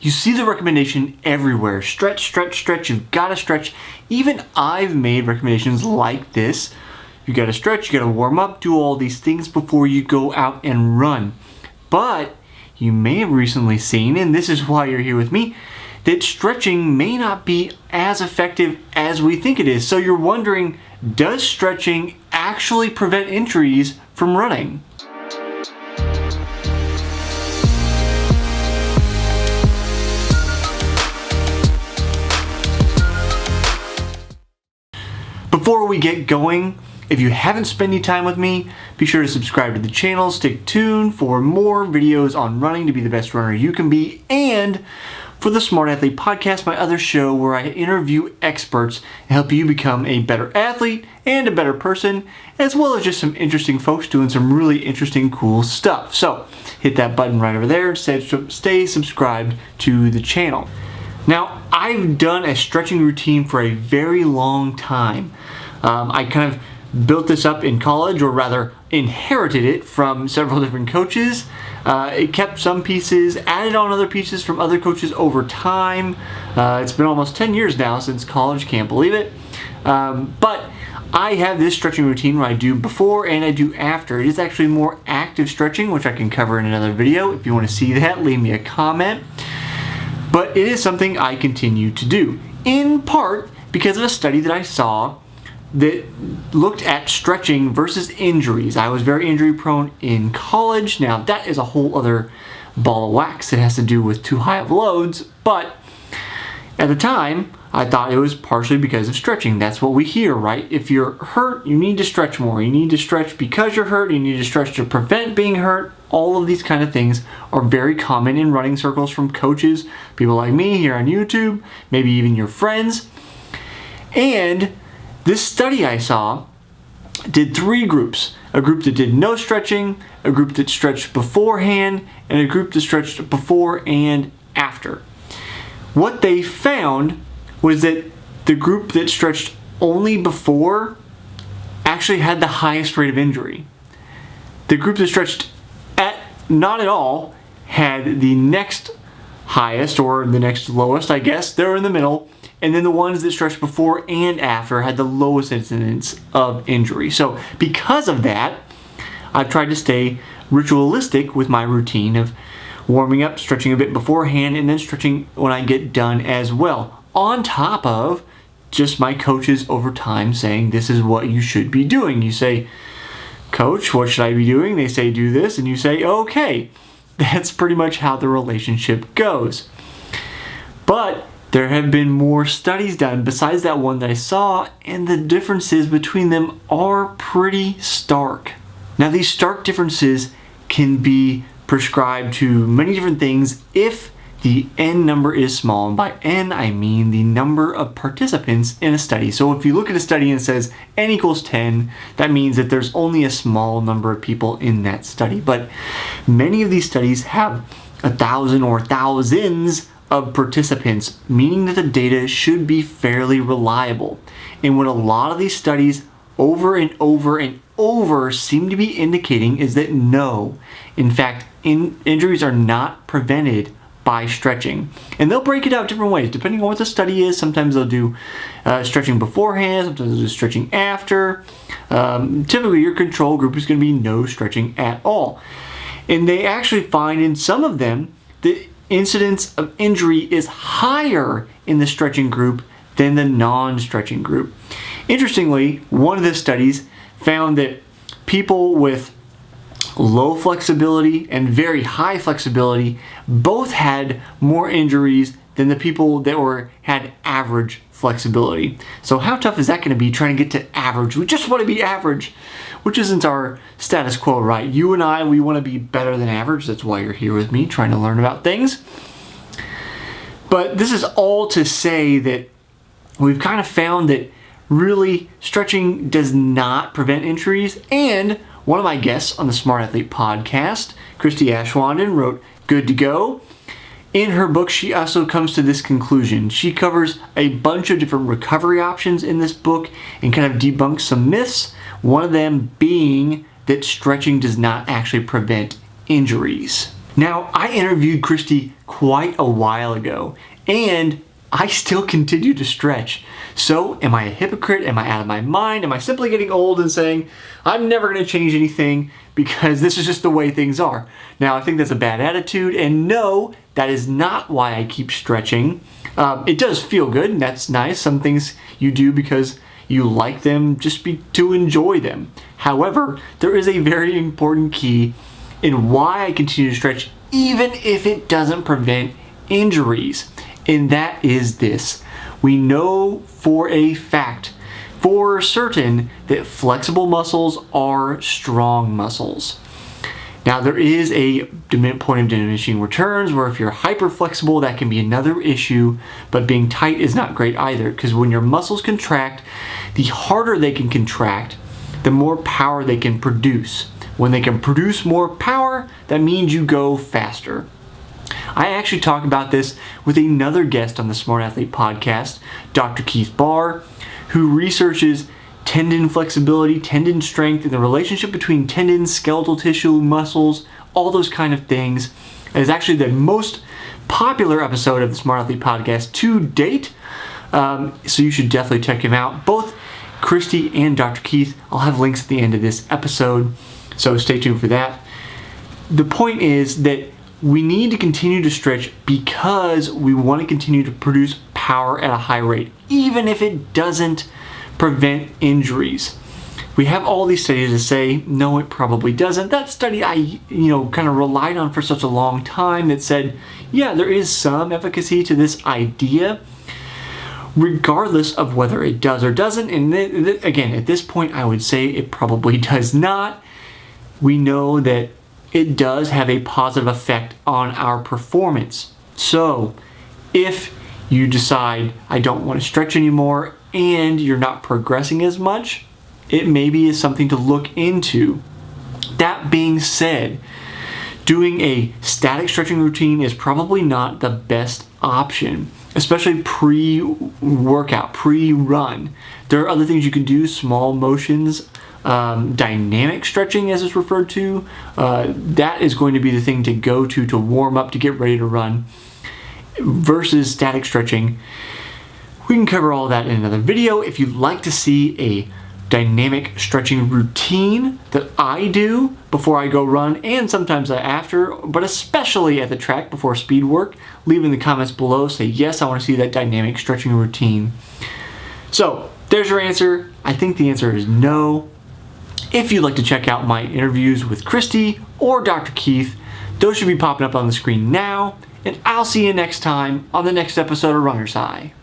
You see the recommendation everywhere. Stretch, stretch, stretch. You've got to stretch. Even I've made recommendations like this. You got to stretch, you got to warm up, do all these things before you go out and run. But you may have recently seen, and this is why you're here with me, that stretching may not be as effective as we think it is. So you're wondering, does stretching actually prevent injuries from running? Before we get going, if you haven't spent any time with me, be sure to subscribe to the channel, stay tuned for more videos on running to be the best runner you can be, and for the Smart Athlete Podcast, my other show where I interview experts and help you become a better athlete and a better person, as well as just some interesting folks doing some really interesting, cool stuff. So hit that button right over there and stay subscribed to the channel. Now, I've done a stretching routine for a very long time. I kind of built this up in college, or rather inherited it from several different coaches. It kept some pieces, added on other pieces from other coaches over time. It's been almost 10 years now since college, can't believe it. But I have this stretching routine where I do before and I do after. It is actually more active stretching, which I can cover in another video. If you want to see that, leave me a comment. But it is something I continue to do, in part because of a study that I saw that looked at stretching versus injuries. I was very injury prone in college. Now that is a whole other ball of wax. It has to do with too high of loads, but at the time I thought it was partially because of stretching. That's what we hear, right? If you're hurt, you need to stretch more. You need to stretch because you're hurt. You need to stretch to prevent being hurt. All of these kind of things are very common in running circles from coaches, people like me here on YouTube, maybe even your friends. And this study I saw did 3 groups. A group that did no stretching, a group that stretched beforehand, and a group that stretched before and after. What they found was that the group that stretched only before actually had the highest rate of injury. The group that stretched not at all had the next highest, or the next lowest, I guess. They're in the middle. And then the ones that stretched before and after had the lowest incidence of injury. So because of that, I've tried to stay ritualistic with my routine of warming up, stretching a bit beforehand, and then stretching when I get done as well. On top of just my coaches over time saying this is what you should be doing. You say, Coach, what should I be doing? They say do this, and you say, okay. That's pretty much how the relationship goes. But there have been more studies done besides that one that I saw, and the differences between them are pretty stark. Now, these stark differences can be prescribed to many different things if the N number is small. And by N, I mean the number of participants in a study. So if you look at a study and it says N equals 10, that means that there's only a small number of people in that study. But many of these studies have 1,000 or thousands of participants, meaning that the data should be fairly reliable. And what a lot of these studies over and over and over seem to be indicating is that no, in fact, injuries are not prevented by stretching. And they'll break it out different ways depending on what the study is. Sometimes they'll do stretching beforehand, sometimes they'll do stretching after. Typically your control group is going to be no stretching at all. And they actually find in some of them that incidence of injury is higher in the stretching group than the non-stretching group. Interestingly, one of the studies found that people with low flexibility and very high flexibility both had more injuries than the people that had average flexibility. So how tough is that going to be trying to get to average? We just want to be average, which isn't our status quo, right? You and I, we want to be better than average. That's why you're here with me, trying to learn about things. But this is all to say that we've kind of found that really stretching does not prevent injuries. And one of my guests on the Smart Athlete Podcast, Christy Ashwanden, wrote Good to Go. In her book, she also comes to this conclusion. She covers a bunch of different recovery options in this book and kind of debunks some myths, one of them being that stretching does not actually prevent injuries. Now, I interviewed Christy quite a while ago, and I still continue to stretch. So, am I a hypocrite? Am I out of my mind? Am I simply getting old and saying, I'm never going to change anything because this is just the way things are? Now, I think that's a bad attitude, and no, that is not why I keep stretching. It does feel good, and that's nice. Some things you do because you like them just to enjoy them. However, there is a very important key in why I continue to stretch even if it doesn't prevent injuries. And that is this. We know for a fact, for certain, that flexible muscles are strong muscles. Now, there is a point of diminishing returns where if you're hyper flexible, that can be another issue, but being tight is not great either, because when your muscles contract, the harder they can contract, the more power they can produce. When they can produce more power, that means you go faster. I actually talk about this with another guest on the Smart Athlete podcast, Dr. Keith Barr, who researches tendon flexibility, tendon strength, and the relationship between tendons, skeletal tissue, muscles, all those kind of things. It is actually the most popular episode of the Smart Athlete podcast to date, so you should definitely check him out. Both Christy and Dr. Keith, I'll have links at the end of this episode, so stay tuned for that. The point is that we need to continue to stretch because we want to continue to produce power at a high rate, even if it doesn't prevent injuries. We have all these studies that say, no, it probably doesn't. That study I kind of relied on for such a long time that said, yeah, there is some efficacy to this idea, regardless of whether it does or doesn't. And again, at this point, I would say it probably does not. We know that it does have a positive effect on our performance. So if you decide I don't want to stretch anymore and you're not progressing as much, it maybe is something to look into. That being said, doing a static stretching routine is probably not the best option, especially pre-workout, pre-run. There are other things you can do, small motions, dynamic stretching as it's referred to. That is going to be the thing to go to warm up, to get ready to run, versus static stretching. We can cover all that in another video. If you'd like to see a dynamic stretching routine that I do before I go run and sometimes after, but especially at the track before speed work, leave in the comments below. Say, yes, I want to see that dynamic stretching routine. So there's your answer. I think the answer is no. If you'd like to check out my interviews with Christy or Dr. Keith, those should be popping up on the screen now, and I'll see you next time on the next episode of Runner's High.